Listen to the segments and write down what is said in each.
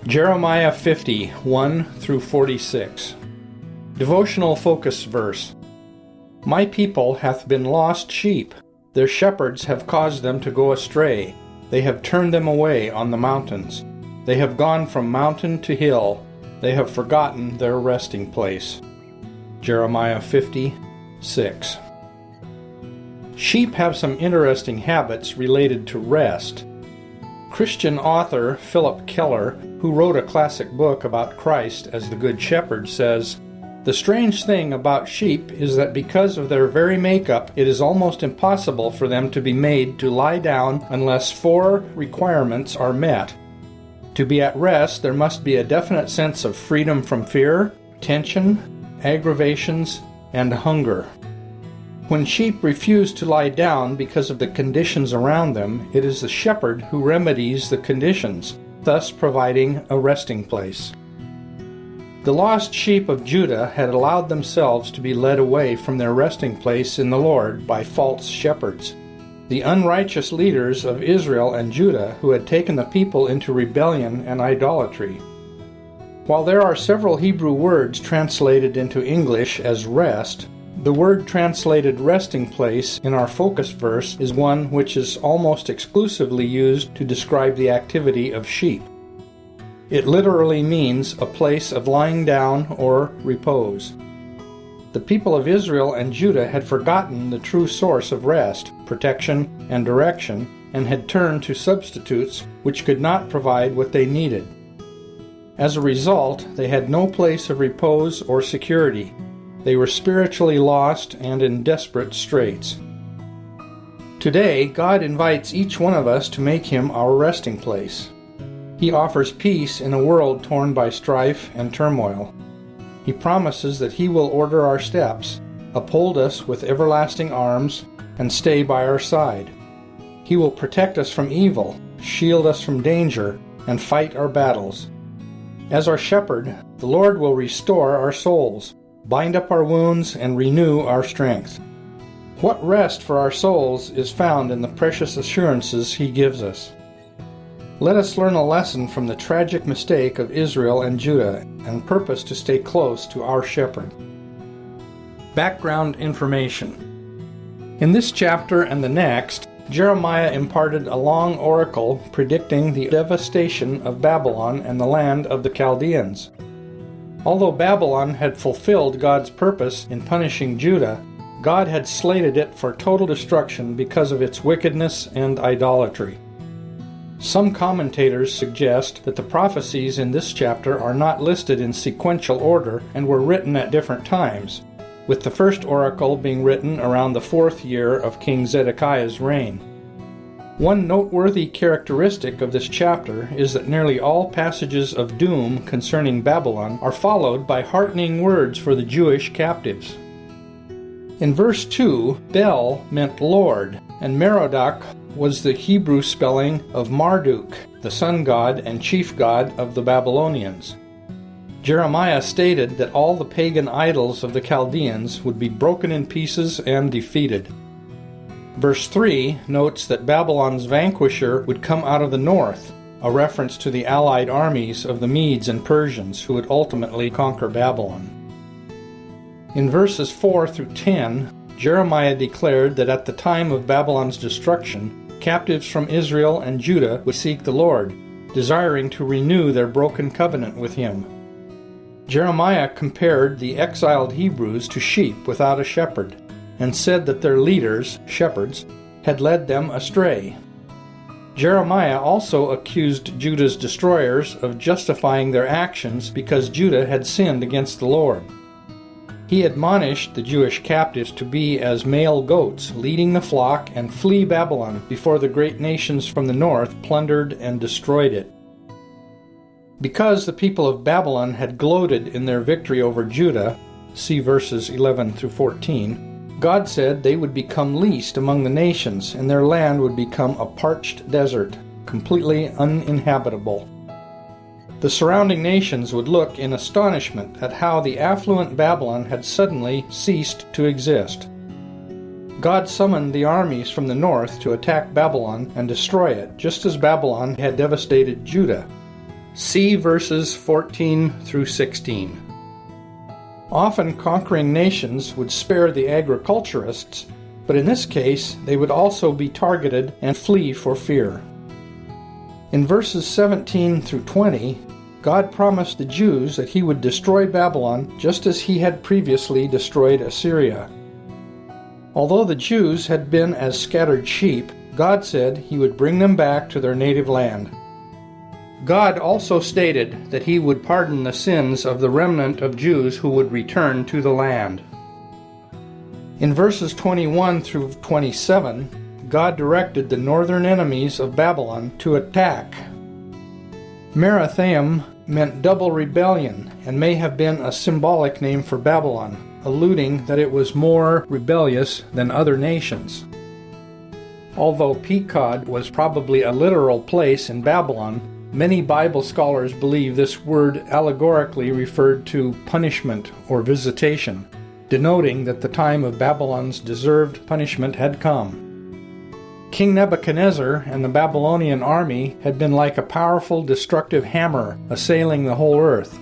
Jeremiah 50, 1 through 46. Devotional focus verse. My people hath been lost sheep. Their shepherds have caused them to go astray. They have turned them away on the mountains. They have gone from mountain to hill. They have forgotten their resting place. Jeremiah 50, 6. Sheep have some interesting habits related to rest. Christian author Phillip Keller, who wrote a classic book about Christ as the Good Shepherd, says, "The strange thing about sheep is that because of their very makeup, it is almost impossible for them to be made to lie down unless 4 requirements are met. To be at rest, there must be a definite sense of freedom from fear, tension, aggravations, and hunger. When sheep refuse to lie down because of the conditions around them, it is the shepherd who remedies the conditions, thus providing a resting place. The lost sheep of Judah had allowed themselves to be led away from their resting place in the Lord by false shepherds, the unrighteous leaders of Israel and Judah who had taken the people into rebellion and idolatry. While there are several Hebrew words translated into English as rest, the word translated resting place in our focus verse is one which is almost exclusively used to describe the activity of sheep. It literally means a place of lying down or repose. The people of Israel and Judah had forgotten the true source of rest, protection, and direction, and had turned to substitutes which could not provide what they needed. As a result, they had no place of repose or security. They were spiritually lost and in desperate straits. Today, God invites each one of us to make Him our resting place. He offers peace in a world torn by strife and turmoil. He promises that He will order our steps, uphold us with everlasting arms, and stay by our side. He will protect us from evil, shield us from danger, and fight our battles. As our shepherd, the Lord will restore our souls, bind up our wounds, and renew our strength. What rest for our souls is found in the precious assurances He gives us. Let us learn a lesson from the tragic mistake of Israel and Judah and purpose to stay close to our shepherd. Background information. In this chapter and the next, Jeremiah imparted a long oracle predicting the devastation of Babylon and the land of the Chaldeans. Although Babylon had fulfilled God's purpose in punishing Judah, God had slated it for total destruction because of its wickedness and idolatry. Some commentators suggest that the prophecies in this chapter are not listed in sequential order and were written at different times, with the first oracle being written around the 4th year of King Zedekiah's reign. One noteworthy characteristic of this chapter is that nearly all passages of doom concerning Babylon are followed by heartening words for the Jewish captives. In verse 2, Bel meant Lord, and Merodach was the Hebrew spelling of Marduk, the sun god and chief god of the Babylonians. Jeremiah stated that all the pagan idols of the Chaldeans would be broken in pieces and defeated. Verse 3 notes that Babylon's vanquisher would come out of the north, a reference to the allied armies of the Medes and Persians who would ultimately conquer Babylon. In verses 4 through 10, Jeremiah declared that at the time of Babylon's destruction, captives from Israel and Judah would seek the Lord, desiring to renew their broken covenant with Him. Jeremiah compared the exiled Hebrews to sheep without a shepherd, and said that their leaders, shepherds, had led them astray. Jeremiah also accused Judah's destroyers of justifying their actions because Judah had sinned against the Lord. He admonished the Jewish captives to be as male goats, leading the flock and flee Babylon before the great nations from the north plundered and destroyed it. Because the people of Babylon had gloated in their victory over Judah, see verses 11 through 14, God said they would become least among the nations, and their land would become a parched desert, completely uninhabitable. The surrounding nations would look in astonishment at how the affluent Babylon had suddenly ceased to exist. God summoned the armies from the north to attack Babylon and destroy it, just as Babylon had devastated Judah. See verses 14 through 16. Often conquering nations would spare the agriculturists, but in this case they would also be targeted and flee for fear. In verses 17 through 20, God promised the Jews that he would destroy Babylon just as he had previously destroyed Assyria. Although the Jews had been as scattered sheep, God said he would bring them back to their native land. God also stated that he would pardon the sins of the remnant of Jews who would return to the land. In verses 21 through 27, God directed the northern enemies of Babylon to attack. Merathaim meant double rebellion and may have been a symbolic name for Babylon, alluding that it was more rebellious than other nations. Although Pekod was probably a literal place in Babylon, many Bible scholars believe this word allegorically referred to punishment or visitation, denoting that the time of Babylon's deserved punishment had come. King Nebuchadnezzar and the Babylonian army had been like a powerful destructive hammer assailing the whole earth,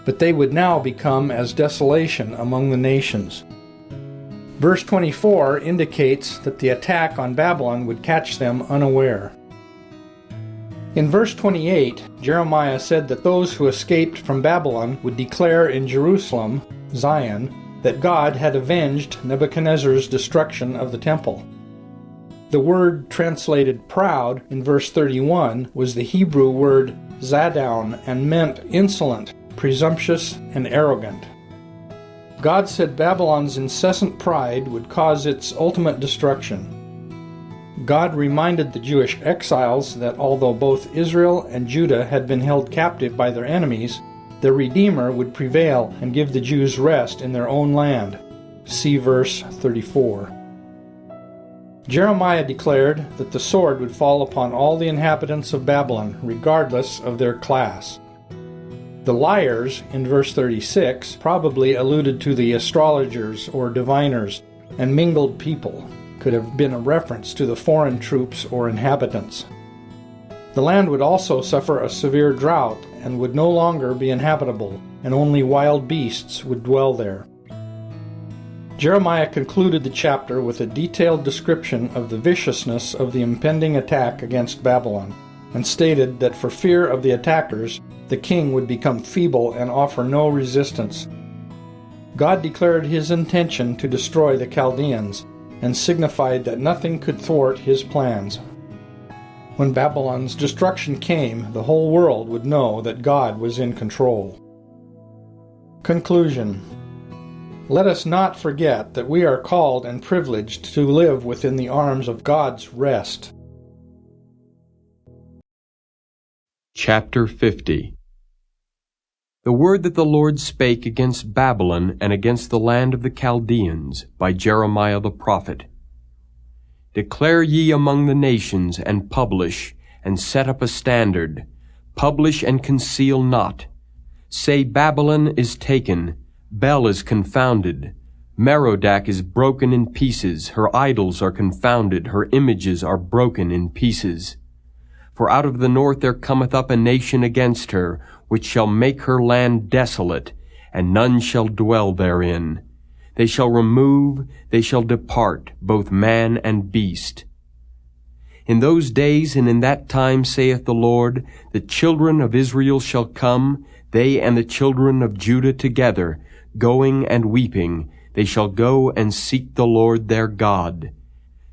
but they would now become as desolation among the nations. Verse 24 indicates that the attack on Babylon would catch them unaware. In verse 28, Jeremiah said that those who escaped from Babylon would declare in Jerusalem, Zion, that God had avenged Nebuchadnezzar's destruction of the temple. The word translated proud in verse 31 was the Hebrew word zadown and meant insolent, presumptuous, and arrogant. God said Babylon's incessant pride would cause its ultimate destruction. God reminded the Jewish exiles that although both Israel and Judah had been held captive by their enemies, their Redeemer would prevail and give the Jews rest in their own land. See verse 34. Jeremiah declared that the sword would fall upon all the inhabitants of Babylon, regardless of their class. The liars, in verse 36, probably alluded to the astrologers or diviners and mingled people. Could have been a reference to the foreign troops or inhabitants. The land would also suffer a severe drought and would no longer be inhabitable, and only wild beasts would dwell there. Jeremiah concluded the chapter with a detailed description of the viciousness of the impending attack against Babylon, and stated that for fear of the attackers, the king would become feeble and offer no resistance. God declared his intention to destroy the Chaldeans, and signified that nothing could thwart his plans. When Babylon's destruction came, the whole world would know that God was in control. Conclusion. Let us not forget that we are called and privileged to live within the arms of God's rest. Chapter 50. The word that the Lord spake against Babylon and against the land of the Chaldeans by Jeremiah the prophet. Declare ye among the nations, and publish, and set up a standard. Publish and conceal not. Say, Babylon is taken, Bel is confounded, Merodach is broken in pieces, her idols are confounded, her images are broken in pieces. For out of the north there cometh up a nation against her, which shall make her land desolate, and none shall dwell therein. They shall remove, they shall depart, both man and beast. In those days and in that time, saith the Lord, the children of Israel shall come, they and the children of Judah together, going and weeping. They shall go and seek the Lord their God.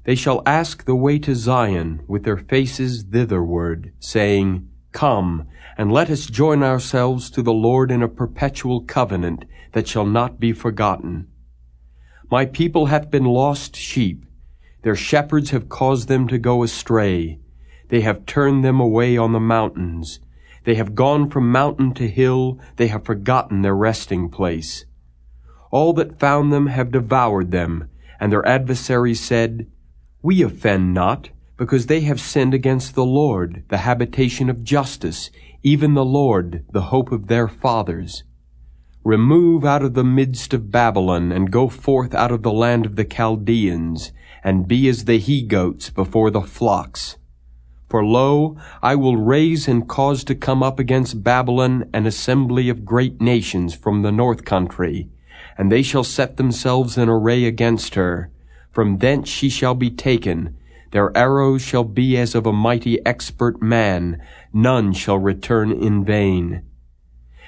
They shall ask the way to Zion with their faces thitherward, saying, Come, and let us join ourselves to the Lord in a perpetual covenant that shall not be forgotten. My people hath been lost sheep. Their shepherds have caused them to go astray. They have turned them away on the mountains. They have gone from mountain to hill. They have forgotten their resting place. All that found them have devoured them, and their adversaries said, We offend not, because they have sinned against the Lord, the habitation of justice, even the Lord, the hope of their fathers. Remove out of the midst of Babylon, and go forth out of the land of the Chaldeans, and be as the he-goats before the flocks. For lo, I will raise and cause to come up against Babylon an assembly of great nations from the north country, and they shall set themselves in array against her. From thence she shall be taken. Their arrows shall be as of a mighty expert man. None shall return in vain.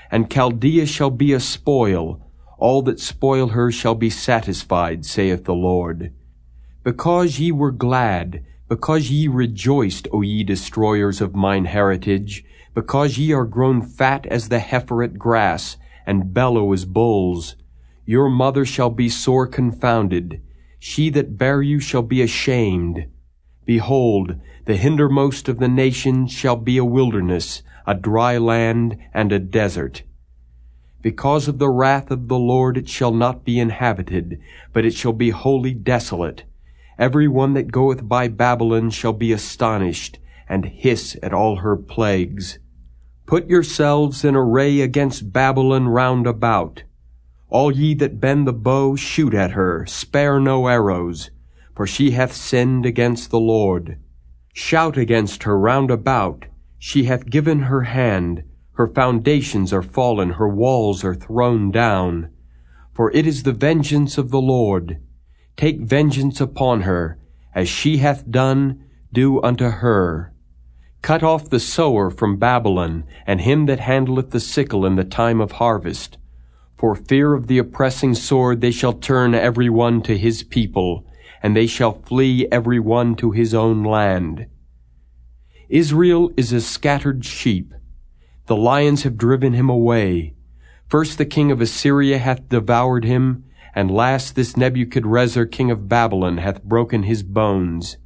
And Chaldea shall be a spoil. All that spoil her shall be satisfied, saith the Lord. Because ye were glad, because ye rejoiced, O ye destroyers of mine heritage, because ye are grown fat as the heifer at grass, and bellow as bulls, your mother shall be sore confounded. She that bare you shall be ashamed. Behold, the hindermost of the nations shall be a wilderness, a dry land, and a desert. Because of the wrath of the Lord it shall not be inhabited, but it shall be wholly desolate. Every one that goeth by Babylon shall be astonished, and hiss at all her plagues. Put yourselves in array against Babylon round about. All ye that bend the bow, shoot at her, spare no arrows, for she hath sinned against the Lord. Shout against her round about. She hath given her hand. Her foundations are fallen, her walls are thrown down. For it is the vengeance of the Lord. Take vengeance upon her, as she hath done, do unto her. Cut off the sower from Babylon, and him that handleth the sickle in the time of harvest. For fear of the oppressing sword they shall turn every one to his people, and they shall flee every one to his own land. Israel is a scattered sheep. The lions have driven him away. First the king of Assyria hath devoured him, and last this Nebuchadrezzar king of Babylon hath broken his bones.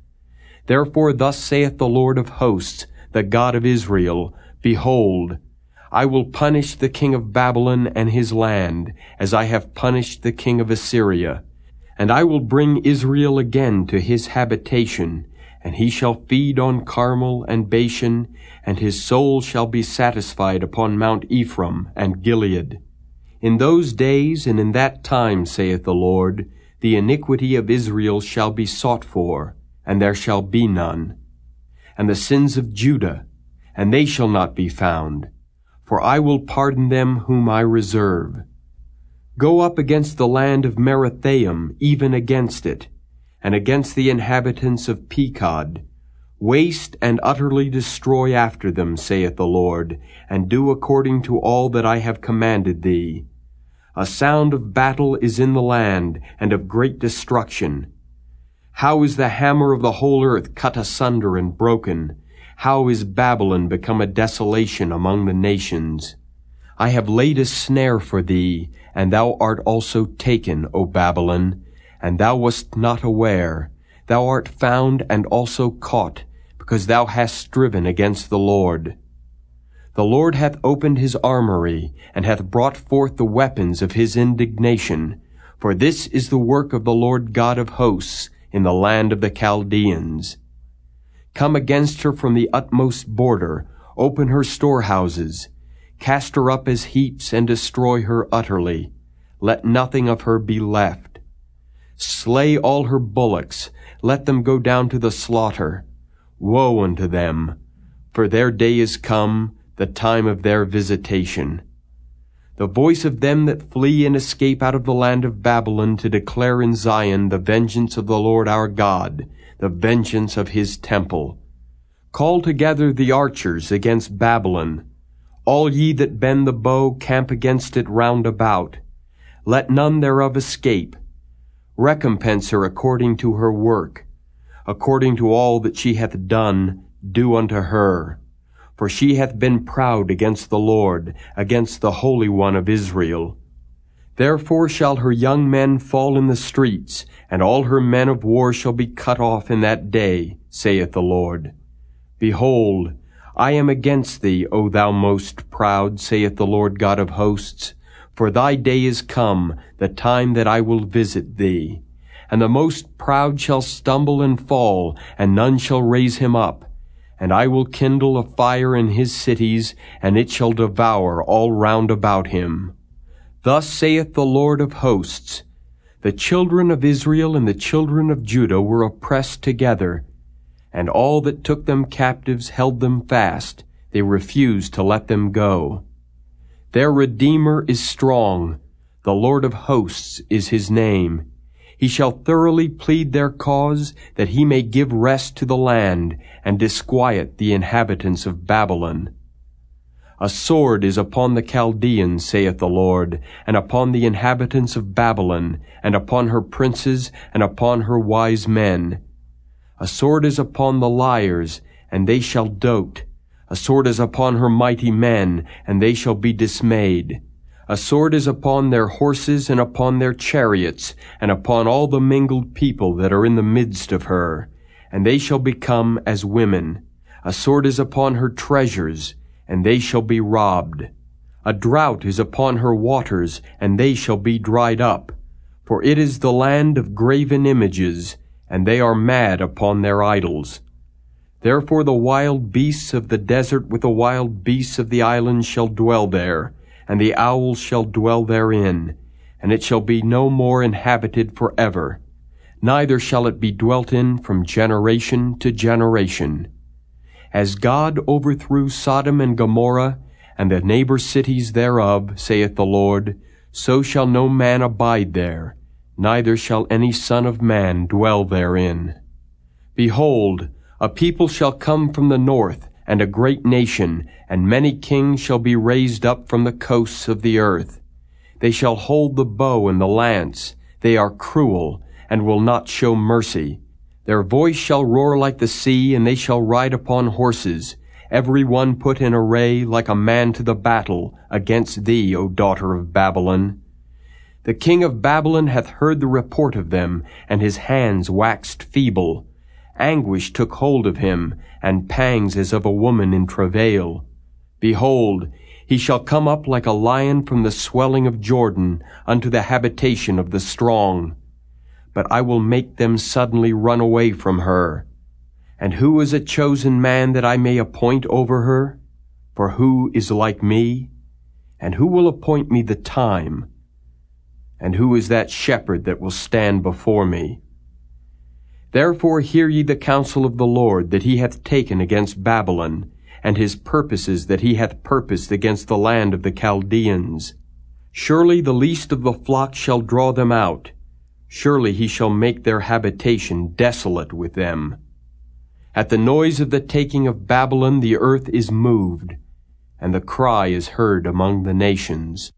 Therefore thus saith the Lord of hosts, the God of Israel, Behold, I will punish the king of Babylon and his land, as I have punished the king of Assyria. And I will bring Israel again to his habitation, and he shall feed on Carmel and Bashan, and his soul shall be satisfied upon Mount Ephraim and Gilead. In those days and in that time, saith the Lord, the iniquity of Israel shall be sought for, and there shall be none. And the sins of Judah, and they shall not be found, for I will pardon them whom I reserve. Go up against the land of Merathaim, even against it, and against the inhabitants of Pekod. Waste and utterly destroy after them, saith the Lord, and do according to all that I have commanded thee. A sound of battle is in the land, and of great destruction. How is the hammer of the whole earth cut asunder and broken? How is Babylon become a desolation among the nations? I have laid a snare for thee, and thou art also taken, O Babylon, and thou wast not aware. Thou art found and also caught, because thou hast striven against the Lord. The Lord hath opened his armory, and hath brought forth the weapons of his indignation. For this is the work of the Lord God of hosts in the land of the Chaldeans. Come against her from the utmost border, open her storehouses, cast her up as heaps, and destroy her utterly. Let nothing of her be left. Slay all her bullocks, let them go down to the slaughter. Woe unto them, for their day is come, the time of their visitation. The voice of them that flee and escape out of the land of Babylon to declare in Zion the vengeance of the Lord our God, the vengeance of his temple. Call together the archers against Babylon. All ye that bend the bow camp against it round about. Let none thereof escape. Recompense her according to her work. According to all that she hath done, do unto her. For she hath been proud against the Lord, against the Holy One of Israel. Therefore shall her young men fall in the streets, and all her men of war shall be cut off in that day, saith the Lord. Behold, I am against thee, O thou most proud, saith the Lord God of hosts. For thy day is come, the time that I will visit thee. And the most proud shall stumble and fall, and none shall raise him up. And I will kindle a fire in his cities, and it shall devour all round about him. Thus saith the Lord of hosts, the children of Israel and the children of Judah were oppressed together, and all that took them captives held them fast. They refused to let them go. Their Redeemer is strong. The Lord of hosts is his name. He shall thoroughly plead their cause, that he may give rest to the land, and disquiet the inhabitants of Babylon. A sword is upon the Chaldeans, saith the Lord, and upon the inhabitants of Babylon, and upon her princes, and upon her wise men. A sword is upon the liars, and they shall dote. A sword is upon her mighty men, and they shall be dismayed. A sword is upon their horses, and upon their chariots, and upon all the mingled people that are in the midst of her, and they shall become as women. A sword is upon her treasures, and they shall be robbed. A drought is upon her waters, and they shall be dried up. For it is the land of graven images, and they are mad upon their idols. Therefore the wild beasts of the desert with the wild beasts of the islands shall dwell there, and the owls shall dwell therein, and it shall be no more inhabited forever, neither shall it be dwelt in from generation to generation. As God overthrew Sodom and Gomorrah, and the neighbor cities thereof, saith the Lord, so shall no man abide there, neither shall any son of man dwell therein. Behold, a people shall come from the north, and a great nation, and many kings shall be raised up from the coasts of the earth. They shall hold the bow and the lance. They are cruel, and will not show mercy. Their voice shall roar like the sea, and they shall ride upon horses, every one put in array like a man to the battle, against thee, O daughter of Babylon. The king of Babylon hath heard the report of them, and his hands waxed feeble. Anguish took hold of him, and pangs as of a woman in travail. Behold, he shall come up like a lion from the swelling of Jordan unto the habitation of the strong. But I will make them suddenly run away from her. And who is a chosen man that I may appoint over her? For who is like me? And who will appoint me the time? And who is that shepherd that will stand before me? Therefore hear ye the counsel of the Lord that he hath taken against Babylon, and his purposes that he hath purposed against the land of the Chaldeans. Surely the least of the flock shall draw them out. Surely he shall make their habitation desolate with them. At the noise of the taking of Babylon the earth is moved, and the cry is heard among the nations.